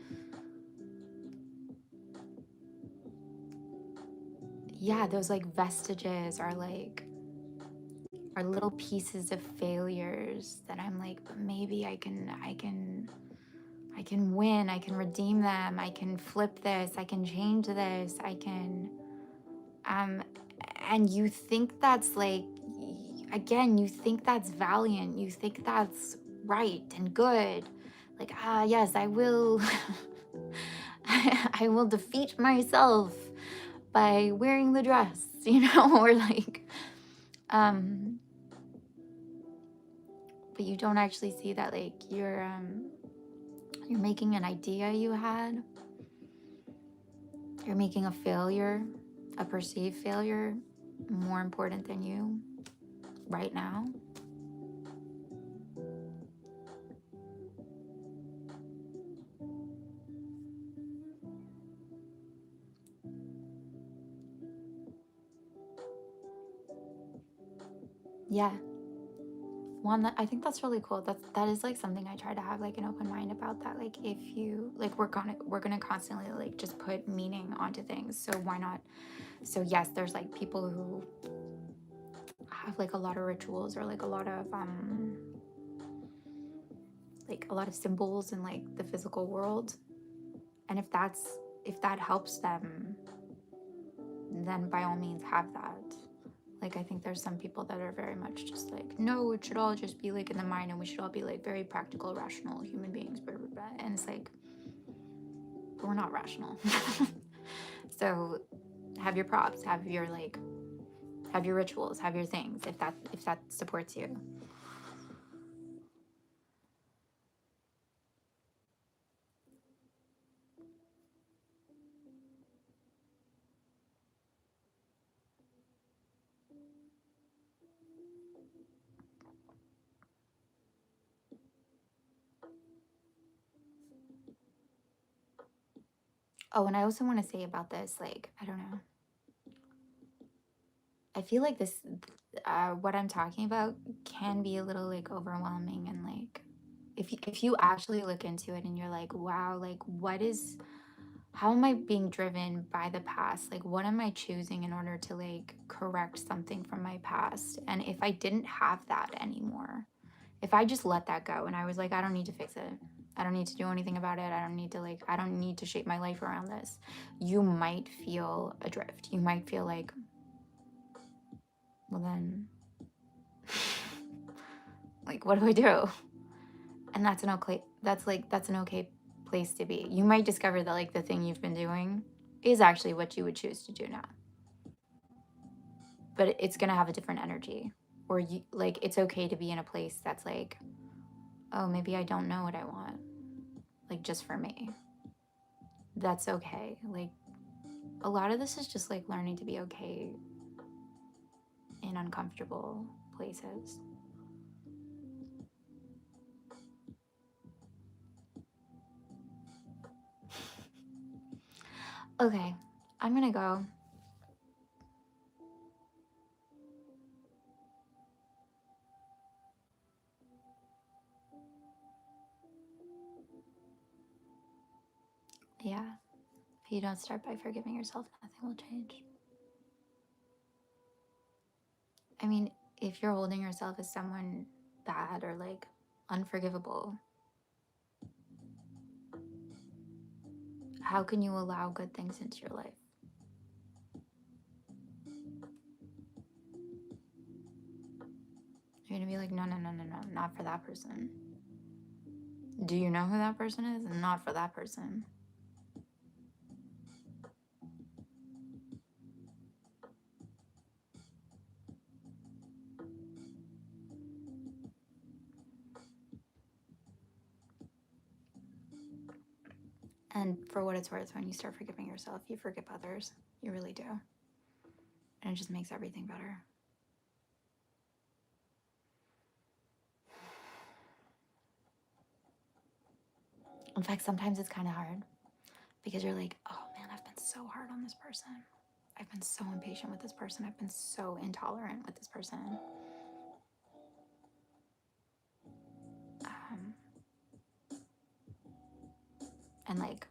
yeah, those like vestiges are little pieces of failures that I'm like, but maybe I can win, I can redeem them, I can flip this, I can change this, I can um and you think that's like again, you think that's valiant, you think that's right and good. Like, yes, I will I will defeat myself by wearing the dress, or like um but you don't actually see that like you're making an idea you had, you're making a failure, a perceived failure, more important than you right now. Yeah. One that I think that's really cool. That is like something I try to have like an open mind about, that like if you like we're gonna constantly like just put meaning onto things. So why not? So yes, there's like people who have like a lot of rituals or like a lot of symbols in like the physical world. And if that helps them, then by all means have that. Like, I think there's some people that are very much just like, no, it should all just be like in the mind and we should all be like very practical, rational human beings, blah, blah, blah. And it's like, we're not rational. So have your props, have your rituals, have your things, if that supports you. Oh, and I also want to say about this, like, I don't know. I feel like this, what I'm talking about can be a little like overwhelming, and like, if you actually look into it and you're like, wow, like how am I being driven by the past? Like, what am I choosing in order to like correct something from my past? And if I didn't have that anymore, if I just let that go and I was like, I don't need to fix it, I don't need to do anything about it, I don't need to shape my life around this, you might feel adrift. You might feel like, well, then, like, what do I do? And that's an okay, that's an okay place to be. You might discover that like the thing you've been doing is actually what you would choose to do now, but it's gonna have a different energy. Or you like, it's okay to be in a place that's like, oh, maybe I don't know what I want, like, just for me. That's okay. Like, a lot of this is just like learning to be okay in uncomfortable places. Okay, I'm gonna go. Yeah, if you don't start by forgiving yourself, nothing will change. I mean, if you're holding yourself as someone bad or like unforgivable, how can you allow good things into your life? You're gonna be like, no, no, no, no, no, not for that person. Do you know who that person is? Not for that person. And for what it's worth, when you start forgiving yourself, you forgive others. You really do. And it just makes everything better. In fact, sometimes it's kind of hard because you're like, oh man, I've been so hard on this person. I've been so impatient with this person. I've been so intolerant with this person. And like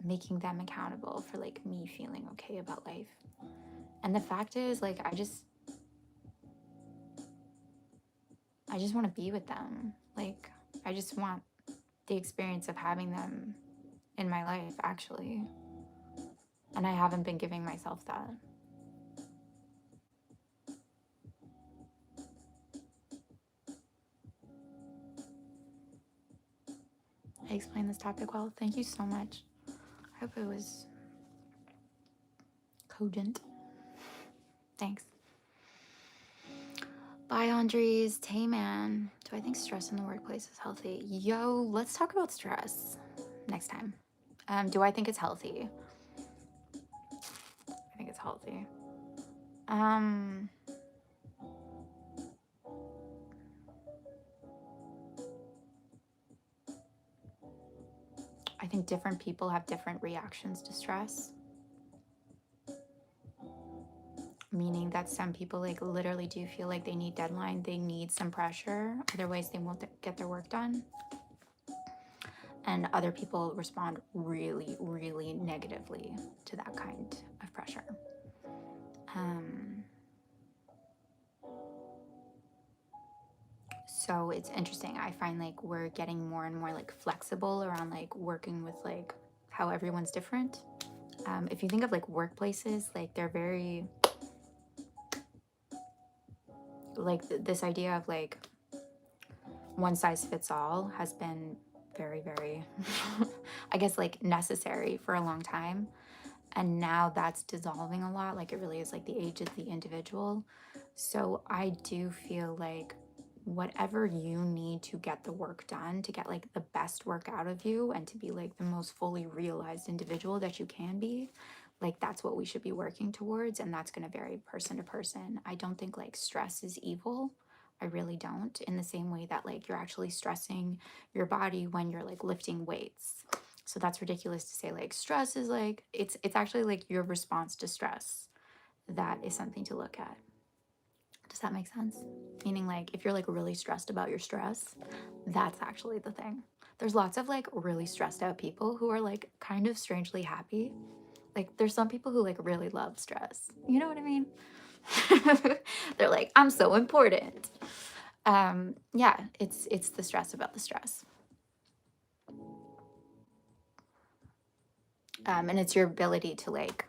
making them accountable for like me feeling okay about life. And the fact is, like, I just want to be with them. Like, I just want the experience of having them in my life, actually. And I haven't been giving myself that. I explained this topic well. Thank you so much. I hope it was cogent. Thanks. Bye, Andres. Hey, man. Do I think stress in the workplace is healthy? Yo, let's talk about stress next time. Do I think it's healthy? I think it's healthy. I think different people have different reactions to stress. Meaning that some people like literally do feel like they need deadline, they need some pressure, otherwise they won't get their work done. And other people respond really, really negatively to that kind of pressure. So it's interesting. I find like we're getting more and more like flexible around like working with like how everyone's different. If you think of like workplaces, like they're very like this idea of like one size fits all has been very, very, I guess like necessary for a long time. And now that's dissolving a lot. Like it really is like the age of the individual. So I do feel like whatever you need to get the work done, to get like the best work out of you and to be like the most fully realized individual that you can be, like that's what we should be working towards. And that's going to vary person to person. I don't think like stress is evil. I really don't. In the same way that like you're actually stressing your body when you're like lifting weights. So that's ridiculous to say like stress is like it's actually like your response to stress. That is something to look at. Does that make sense? Meaning like if you're like really stressed about your stress, that's actually the thing. There's lots of like really stressed out people who are like kind of strangely happy. Like there's some people who like really love stress. You know what I mean? They're like, I'm so important. Yeah, it's the stress about the stress. And it's your ability to like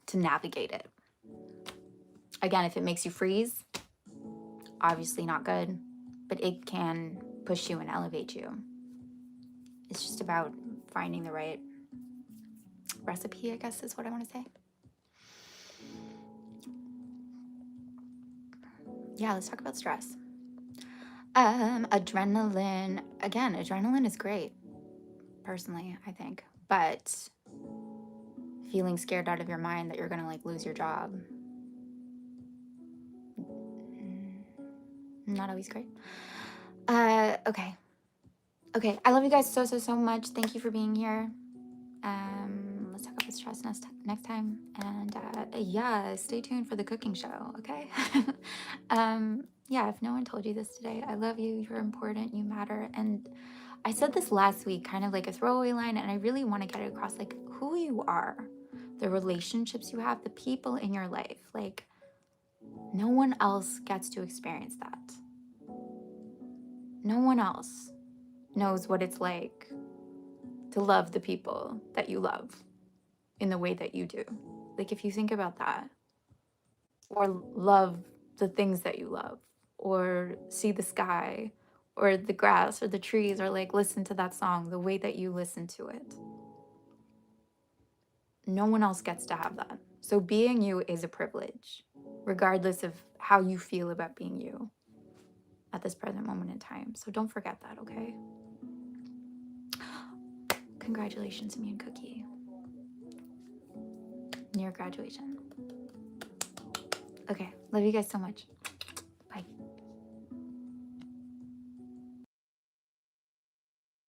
to navigate it. Again, if it makes you freeze, obviously not good, but it can push you and elevate you. It's just about finding the right recipe, I guess is what I want to say. Yeah, let's talk about stress. Adrenaline. Again, adrenaline is great, personally, I think. But feeling scared out of your mind that you're gonna like lose your job, not always great. Okay. Okay, I love you guys so, so, so much. Thank you for being here. Let's talk about stress next time. And yeah, stay tuned for the cooking show, okay? Yeah, if no one told you this today, I love you. You're important. You matter. And I said this last week, kind of like a throwaway line, and I really want to get it across, like who you are, the relationships you have, the people in your life. Like no one else gets to experience that. No one else knows what it's like to love the people that you love in the way that you do. Like if you think about that, or love the things that you love, or see the sky, or the grass, or the trees, or like listen to that song the way that you listen to it. No one else gets to have that. So being you is a privilege, regardless of how you feel about being you at this present moment in time. So don't forget that, okay? Congratulations, me and Cookie. Near graduation. Okay, love you guys so much.